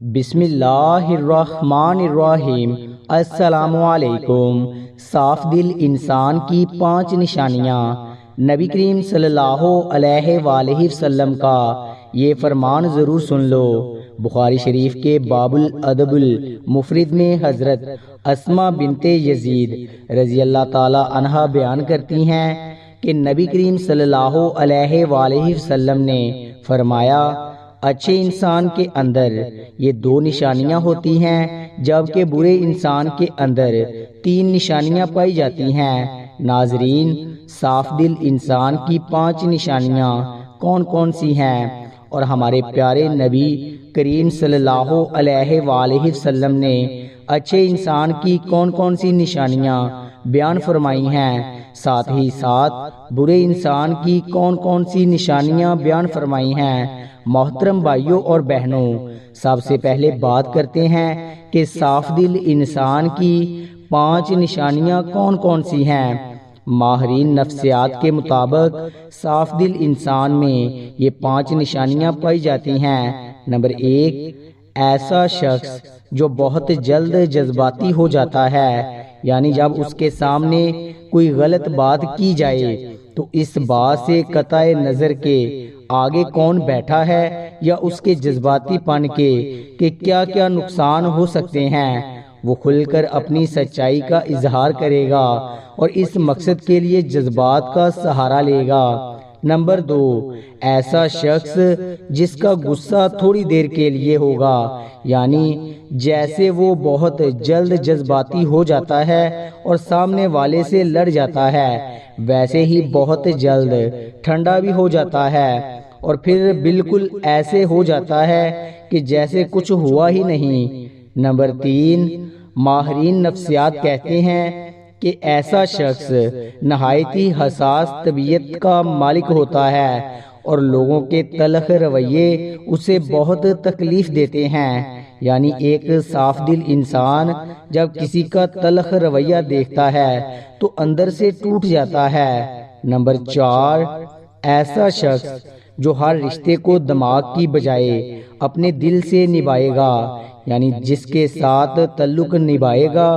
بسم اللہ الرحمن الرحیم۔ السلام علیکم۔ صاف دل انسان کی 5 نشانیاں۔ نبی کریم صلی اللہ علیہ وآلہ وسلم کا یہ فرمان ضرور سن لو۔ بخاری شریف کے باب الادب المفرد میں حضرت اسماء بنت یزید رضی اللہ تعالی عنہا بیان کرتی ہیں کہ نبی کریم صلی اللہ علیہ وآلہ وسلم نے فرمایا، اچھے انسان کے اندر یہ 2 نشانیاں ہوتی ہیں، جبکہ برے انسان کے اندر 3 نشانیاں پائی جاتی ہیں۔ ناظرین، صاف دل انسان کی 5 نشانیاں کون کون سی ہیں، اور ہمارے پیارے نبی کریم صلی اللہ علیہ وآلہ وسلم نے اچھے انسان کی کون کون سی نشانیاں بیان فرمائی ہیں، ساتھ ہی ساتھ برے انسان کی کون کون سی نشانیاں بیان فرمائی ہیں۔ محترم بھائیوں اور بہنوں، سب سے پہلے بات کرتے ہیں کہ صاف دل انسان کی 5 نشانیاں کون کون سی ہیں۔ ماہرین نفسیات کے مطابق صاف دل انسان میں یہ 5 نشانیاں پائی جاتی ہیں۔ نمبر 1، ایسا شخص جو بہت جلد جذباتی ہو جاتا ہے، یعنی جب اس کے سامنے کوئی غلط بات کی جائے تو اس بات سے قطع نظر کے آگے کون بیٹھا ہے یا اس کے جذباتی پن کے کہ کیا کیا نقصان ہو سکتے ہیں، وہ کھل کر اپنی سچائی کا اظہار کرے گا اور اس مقصد کے لیے جذبات کا سہارا لے گا۔ نمبر 2، ایسا شخص جس کا غصہ تھوڑی دیر کے لیے ہوگا، یعنی جیسے وہ بہت جلد جذباتی ہو جاتا ہے اور سامنے والے سے لڑ جاتا ہے، ویسے ہی بہت جلد ٹھنڈا بھی ہو جاتا ہے اور پھر بالکل ایسے ہو جاتا ہے کہ جیسے کچھ ہوا ہی نہیں۔ نمبر 3، ماہرین نفسیات کہتے ہیں کہ ایسا شخص نہایت ہی حساس طبیعت کا مالک ہوتا ہے اور لوگوں کے تلخ رویے اسے بہت تکلیف دیتے ہیں، یعنی ایک صاف دل انسان جب کسی کا تلخ رویہ دیکھتا ہے تو اندر سے ٹوٹ جاتا ہے۔ نمبر 4، ایسا شخص جو ہر رشتے کو دماغ کی بجائے اپنے دل سے نبھائے گا، یعنی جس کے ساتھ تعلق نبھائے گا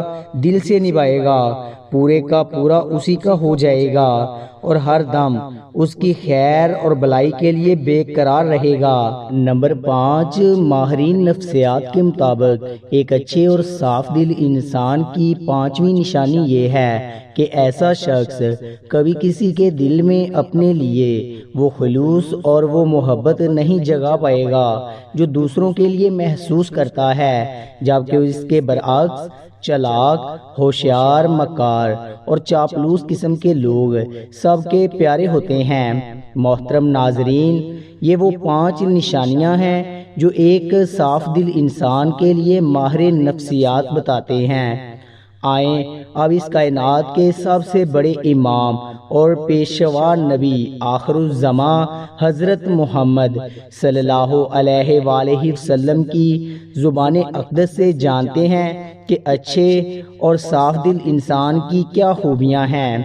دل سے نبھائے گا، پورے کا پورا اسی کا ہو جائے گا اور ہر دم اس کی خیر اور بلائی کے لیے بے قرار رہے گا۔ نمبر 5، ماہرین نفسیات کے مطابق ایک اچھے اور صاف دل انسان کی 5ویں نشانی یہ ہے کہ ایسا شخص کبھی کسی کے دل میں اپنے لیے وہ خلوص اور وہ محبت نہیں جگا پائے گا جو دوسروں کے لیے محسوس کرتا ہے، جبکہ اس کے برعکس چلاک، ہوشیار، مکار اور چاپلوس قسم کے لوگ سب کے پیارے ہوتے ہیں۔ محترم ناظرین، یہ وہ 5 نشانیاں ہیں جو ایک صاف دل انسان کے لیے ماہر نفسیات بتاتے ہیں۔ آئیں اب اس کائنات کے سب سے بڑے امام اور پیشوا نبی آخر الزماں حضرت محمد صلی اللہ علیہ وآلہ وسلم کی زبان اقدس سے جانتے ہیں کہ اچھے اور صاف دل انسان کی کیا خوبیاں ہیں۔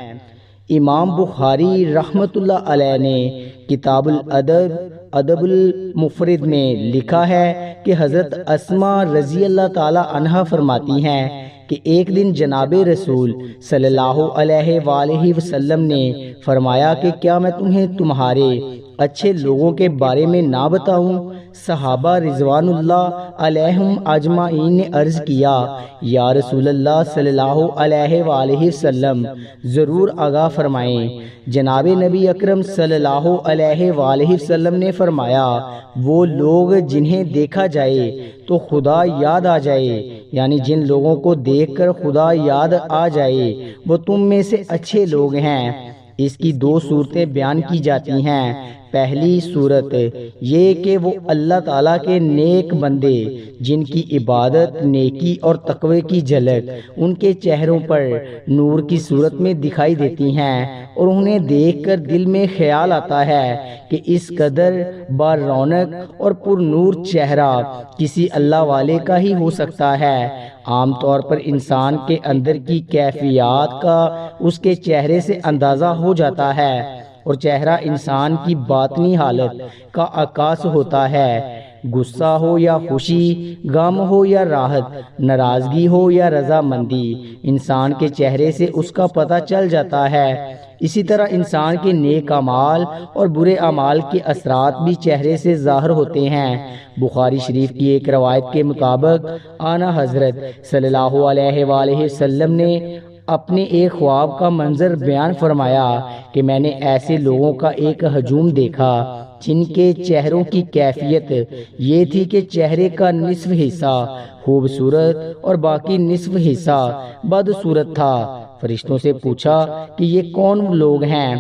امام بخاری رحمۃ اللہ علیہ نے کتاب الادب المفرد میں لکھا ہے کہ حضرت اسماء رضی اللہ تعالی عنہا فرماتی ہیں کہ ایک دن جناب رسول صلی اللہ علیہ وآلہ وسلم نے فرمایا کہ کیا میں تمہیں تمہارے اچھے لوگوں کے بارے میں نہ بتاؤں؟ صحابہ رضوان اللہ علیہم اجمعین نے عرض کیا، یا رسول اللہ صلی اللہ علیہ وآلہ وسلم، ضرور آگاہ فرمائیں۔ جناب نبی اکرم صلی اللہ علیہ وآلہ وسلم نے فرمایا، وہ لوگ جنہیں دیکھا جائے تو خدا یاد آ جائے، یعنی جن لوگوں کو دیکھ کر خدا یاد آ جائے وہ تم میں سے اچھے لوگ ہیں۔ اس کی 2 صورتیں بیان کی جاتی ہیں۔ پہلی صورت یہ کہ وہ اللہ تعالیٰ کے نیک بندے جن کی عبادت، نیکی اور تقوی کی جھلک ان کے چہروں پر نور کی صورت میں دکھائی دیتی ہیں اور انہیں دیکھ کر دل میں خیال آتا ہے کہ اس قدر با رونق اور پر نور چہرہ کسی اللہ والے کا ہی ہو سکتا ہے۔ عام طور پر انسان کے اندر کی کیفیات کا اس کے چہرے سے اندازہ ہو جاتا ہے۔ اور چہرہ انسان کی باطنی حالت کا عکاس ہوتا ہے۔ غصہ ہو یا خوشی، غم ہو یا راحت، ناراضگی ہو یا رضامندی، انسان کے چہرے سے اس کا پتہ چل جاتا ہے۔ اسی طرح انسان کے نیک اعمال اور برے اعمال کے اثرات بھی چہرے سے ظاہر ہوتے ہیں۔ بخاری شریف کی ایک روایت کے مطابق آنا حضرت صلی اللہ علیہ وآلہ وسلم نے اپنے ایک خواب کا منظر بیان فرمایا کہ میں نے ایسے لوگوں کا ایک ہجوم دیکھا جن کے چہروں کی کیفیت یہ تھی کہ چہرے کا نصف حصہ خوبصورت اور باقی نصف حصہ بدصورت تھا۔ فرشتوں سے پوچھا کہ یہ کون لوگ ہیں؟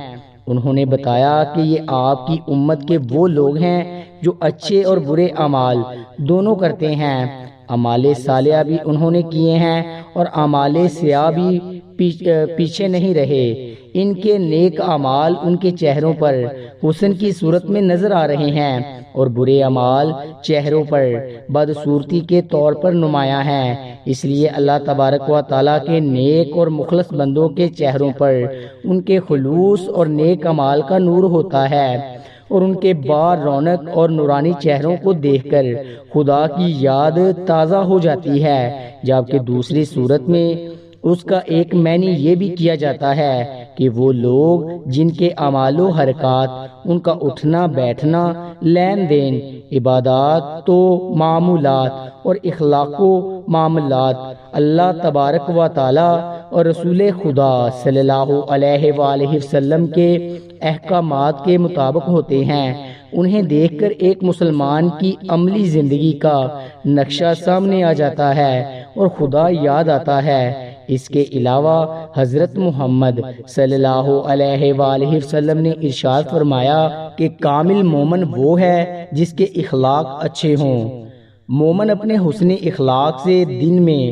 انہوں نے بتایا کہ یہ آپ کی امت کے وہ لوگ ہیں جو اچھے اور برے اعمال دونوں کرتے ہیں۔ اعمال صالحہ بھی انہوں نے کیے ہیں اور اعمال سیاہ بھی پیچھے نہیں رہے۔ ان کے نیک اعمال ان کے چہروں پر حسن کی صورت میں نظر آ رہے ہیں اور برے اعمال چہروں پر بدصورتی کے طور پر نمایاں ہیں۔ اس لیے اللہ تبارک و تعالیٰ کے نیک اور مخلص بندوں کے چہروں پر ان کے خلوص اور نیک اعمال کا نور ہوتا ہے اور ان کے بار رونق اور نورانی چہروں کو دیکھ کر خدا کی یاد تازہ ہو جاتی ہے، جبکہ دوسری صورت میں اس کا ایک معنی یہ بھی کیا جاتا ہے کہ وہ لوگ جن کے اعمال و حرکات، ان کا اٹھنا بیٹھنا، لین دین، عبادات و معمولات اور اخلاق و معاملات اللہ تبارک و تعالی اور رسول خدا صلی اللہ علیہ وآلہ وسلم کے احکامات کے مطابق ہوتے ہیں، انہیں دیکھ کر ایک مسلمان کی عملی زندگی کا نقشہ سامنے آ جاتا ہے اور خدا یاد آتا ہے۔ اس کے علاوہ حضرت محمد صلی اللہ علیہ وآلہ وسلم نے ارشاد فرمایا کہ کامل مومن وہ ہے جس کے اخلاق اچھے ہوں۔ مومن اپنے حسن اخلاق سے دن میں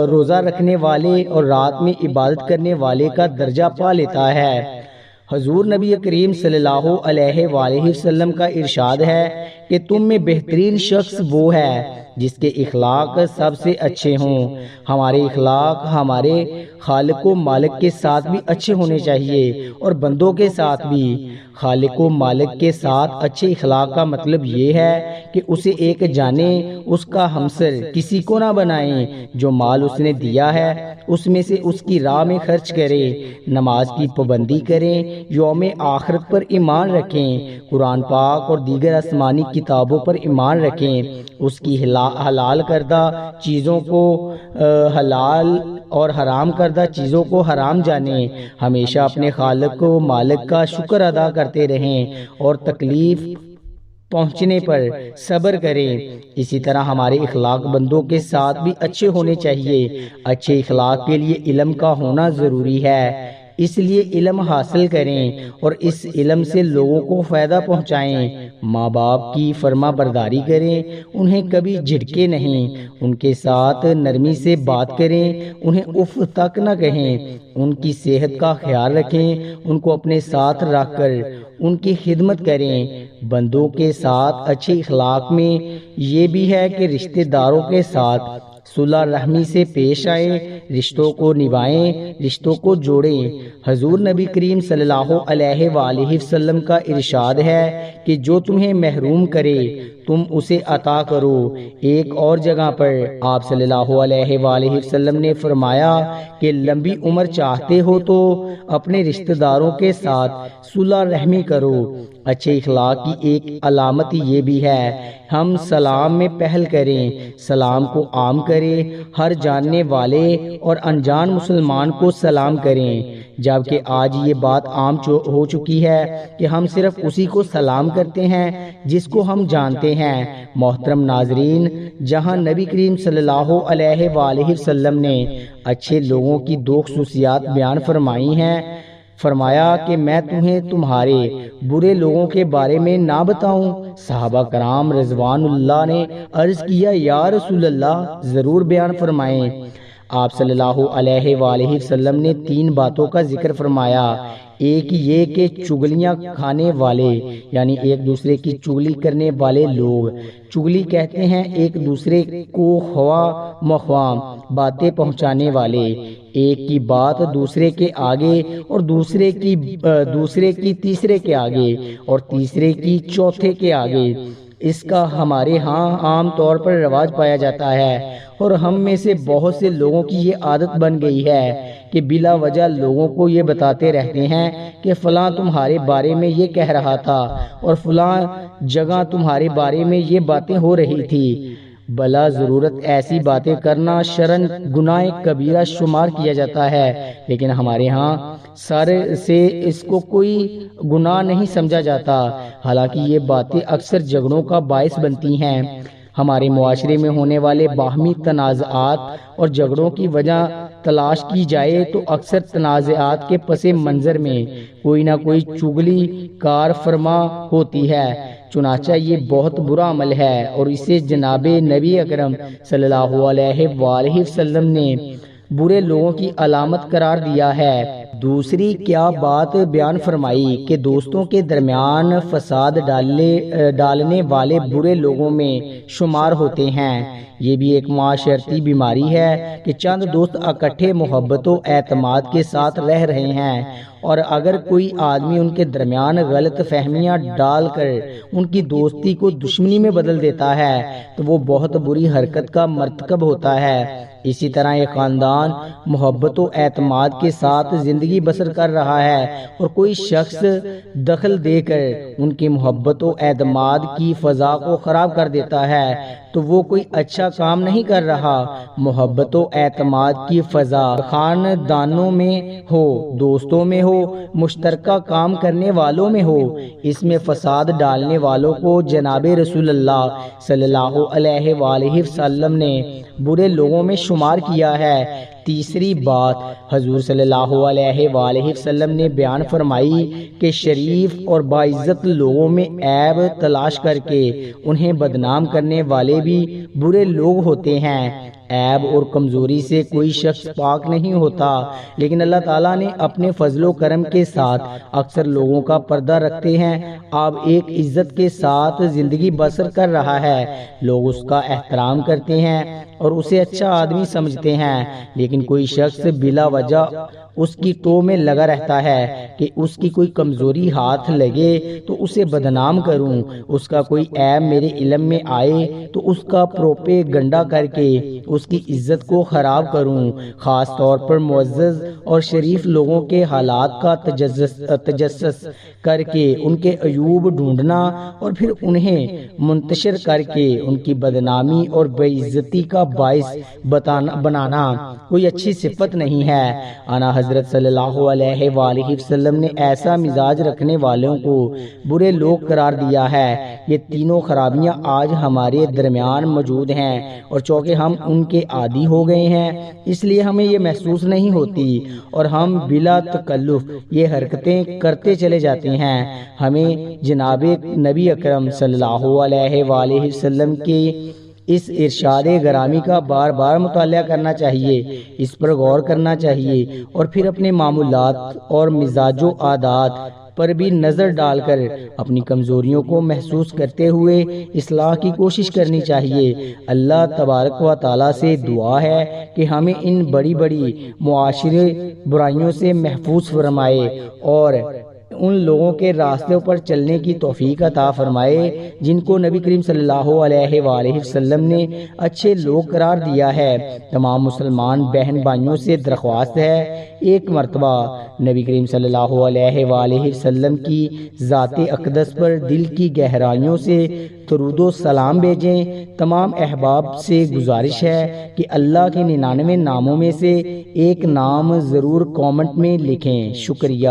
روزہ رکھنے والے اور رات میں عبادت کرنے والے کا درجہ پا لیتا ہے۔ حضور نبی کریم صلی اللہ علیہ وآلہ وسلم کا ارشاد ہے کہ تم میں بہترین شخص وہ ہے جس کے اخلاق سب سے اچھے ہوں۔ ہمارے اخلاق ہمارے خالق و مالک کے ساتھ بھی اچھے ہونے چاہیے اور بندوں کے ساتھ بھی۔ خالق و مالک کے ساتھ اچھے اخلاق کا مطلب یہ ہے کہ اسے ایک جانے، اس کا ہمسر کسی کو نہ بنائیں، جو مال اس نے دیا ہے اس میں سے اس کی راہ میں خرچ کرے، نماز کی پابندی کریں، یوم آخرت پر ایمان رکھیں، قرآن پاک اور دیگر آسمانی کتابوں پر ایمان رکھیں، اس کی حلال کردہ چیزوں کو حلال اور حرام کردہ چیزوں کو حرام جانیں، ہمیشہ اپنے خالق و مالک کا شکر ادا کرتے رہیں اور تکلیف پہنچنے پر صبر کریں۔ اسی طرح ہمارے اخلاق بندوں کے ساتھ بھی اچھے ہونے چاہیے۔ اچھے اخلاق کے لیے علم کا ہونا ضروری ہے، اس لیے علم حاصل کریں اور اس علم سے لوگوں کو فائدہ پہنچائیں۔ ماں باپ کی فرما برداری کریں، انہیں کبھی جھڑکے نہیں، ان کے ساتھ نرمی سے بات کریں، انہیں اف تک نہ کہیں، ان کی صحت کا خیال رکھیں، ان کو اپنے ساتھ رکھ کر ان کی خدمت کریں۔ بندوں کے ساتھ اچھے اخلاق میں یہ بھی ہے کہ رشتہ داروں کے ساتھ صلح رحمی سے پیش آئیں، رشتوں کو نبھائیں، رشتوں کو جوڑیں۔ حضور نبی کریم صلی اللہ علیہ وآلہ وسلم کا ارشاد ہے کہ جو تمہیں محروم کرے تم اسے عطا کرو۔ ایک اور جگہ پر آپ صلی اللہ علیہ وآلہ وسلم نے فرمایا کہ لمبی عمر چاہتے ہو تو اپنے رشتہ داروں کے ساتھ صلح رحمی کرو۔ اچھے اخلاق کی ایک علامت یہ بھی ہے ہم سلام میں پہل کریں، سلام کو عام کریں، ہر جاننے والے اور انجان مسلمان کو سلام کریں، جبکہ آج یہ بات عام ہو چکی ہے کہ ہم صرف اسی کو سلام کرتے ہیں جس کو ہم جانتے ہیں۔ محترم ناظرین، جہاں نبی کریم صلی اللہ علیہ وآلہ وسلم نے اچھے لوگوں کی دو خصوصیات بیان فرمائی ہیں، فرمایا کہ میں تمہیں تمہارے برے لوگوں کے بارے میں نہ بتاؤں؟ صحابہ کرام رضوان اللہ نے عرض کیا یا رسول اللہ ضرور بیان فرمائیں۔ آپ صلی اللہ علیہ وآلہ وسلم نے 3 باتوں کا ذکر فرمایا۔ ایک یہ کہ چگلیاں کھانے والے یعنی ایک دوسرے کی چگلی کرنے والے لوگ، چگلی کہتے ہیں ایک دوسرے کو خواہ مخواہ باتیں پہنچانے والے، ایک کی بات دوسرے کے آگے اور دوسرے کی تیسرے کے آگے اور تیسرے کی چوتھے کے آگے، اس کا ہمارے ہاں عام طور پر رواج پایا جاتا ہے، اور ہم میں سے بہت سے لوگوں کی یہ عادت بن گئی ہے کہ بلا وجہ لوگوں کو یہ بتاتے رہتے ہیں کہ فلاں تمہارے بارے میں یہ کہہ رہا تھا اور فلاں جگہ تمہارے بارے میں یہ باتیں ہو رہی تھی۔ بلا ضرورت ایسی باتیں کرنا شرعاً گناہ کبیرہ شمار کیا جاتا ہے، لیکن ہمارے ہاں سر سے اس کو کوئی گناہ نہیں سمجھا جاتا، حالانکہ یہ باتیں اکثر جھگڑوں کا باعث بنتی ہیں۔ ہمارے معاشرے میں ہونے والے باہمی تنازعات اور جھگڑوں کی وجہ تلاش کی جائے تو اکثر تنازعات کے پس منظر میں کوئی نہ کوئی چغلی کار فرما ہوتی ہے، چنانچہ یہ بہت برا عمل ہے اور اسے جناب نبی اکرم صلی اللہ علیہ وآلہ وسلم نے برے لوگوں کی علامت قرار دیا ہے۔ دوسری کیا بات بیان فرمائی کہ دوستوں کے درمیان فساد ڈالنے والے برے لوگوں میں شمار ہوتے ہیں۔ یہ بھی ایک معاشرتی بیماری ہے کہ چند دوست اکٹھے محبت و اعتماد کے ساتھ رہ رہے ہیں، اور اگر کوئی آدمی ان کے درمیان غلط فہمیاں ڈال کر ان کی دوستی کو دشمنی میں بدل دیتا ہے تو وہ بہت بری حرکت کا مرتکب ہوتا ہے۔ اسی طرح ایک خاندان محبت و اعتماد کے ساتھ زندگی بسر کر رہا ہے اور کوئی شخص دخل دے کر ان کی محبت و اعتماد کی فضا کو خراب کر دیتا ہے تو وہ کوئی اچھا کام نہیں کر رہا۔ محبت و اعتماد کی فضا خاندانوں میں ہو، دوستوں میں ہو، مشترکہ کام کرنے والوں میں ہو، اس میں فساد ڈالنے والوں کو جناب رسول اللہ صلی اللہ علیہ وآلہ وسلم نے برے لوگوں میں شمار کیا ہے۔ تیسری بات حضور صلی اللہ علیہ وآلہ وسلم نے بیان فرمائی کہ شریف اور باعزت لوگوں میں عیب تلاش کر کے انہیں بدنام کرنے والے بھی برے لوگ ہوتے ہیں۔ عیب اور کمزوری سے کوئی شخص پاک نہیں ہوتا، لیکن اللہ تعالیٰ نے اپنے فضل و کرم کے ساتھ اکثر لوگوں کا پردہ رکھتے ہیں۔ اب ایک عزت کے ساتھ زندگی بسر کر رہا ہے، لوگ اس کا احترام کرتے ہیں اور اسے اچھا آدمی سمجھتے ہیں، لیکن کوئی شخص بلا وجہ اس کی ٹو میں لگا رہتا ہے کہ اس کی کوئی کمزوری ہاتھ لگے تو اسے بدنام کروں، اس کا کوئی عیب میرے علم میں آئے تو اس کا پروپیگنڈا کر کے اس کی عزت کو خراب کروں، خاص طور پر معزز اور شریف لوگوں کے حالات کا تجسس کر کے ان کے عیوب ڈھونڈنا اور پھر انہیں منتشر کر کے ان کی بدنامی اور بے عزتی کا باعث بنانا کوئی اچھی صفت نہیں ہے۔ آنا حضرت صلی اللہ علیہ وآلہ وسلم نے ایسا مزاج رکھنے والوں کو برے لوگ قرار دیا ہے۔ یہ تینوں خرابیاں آج ہمارے درمیان موجود ہیں اور چونکہ ہم ان کے عادی ہو گئے ہیں اس لیے ہمیں یہ محسوس نہیں ہوتی اور ہم بلا تکلف یہ حرکتیں کرتے چلے جاتے ہیں۔ ہمیں جناب نبی اکرم صلی اللہ علیہ وآلہ وسلم کے اس ارشاد گرامی کا بار بار مطالعہ کرنا چاہیے، اس پر غور کرنا چاہیے اور پھر اپنے معمولات اور مزاج و عادات پر بھی نظر ڈال کر اپنی کمزوریوں کو محسوس کرتے ہوئے اصلاح کی کوشش کرنی چاہیے۔ اللہ تبارک و تعالیٰ سے دعا ہے کہ ہمیں ان بڑی بڑی معاشرے برائیوں سے محفوظ فرمائے اور ان لوگوں کے راستوں پر چلنے کی توفیق عطا فرمائے جن کو نبی کریم صلی اللہ علیہ وآلہ وسلم نے اچھے لوگ قرار دیا ہے۔ تمام مسلمان بہن بھائیوں سے درخواست ہے ایک مرتبہ نبی کریم صلی اللہ علیہ وآلہ وسلم کی ذات اقدس پر دل کی گہرائیوں سے درود و سلام بھیجیں۔ تمام احباب سے گزارش ہے کہ اللہ کے 99 ناموں میں سے ایک نام ضرور کامنٹ میں لکھیں۔ شکریہ۔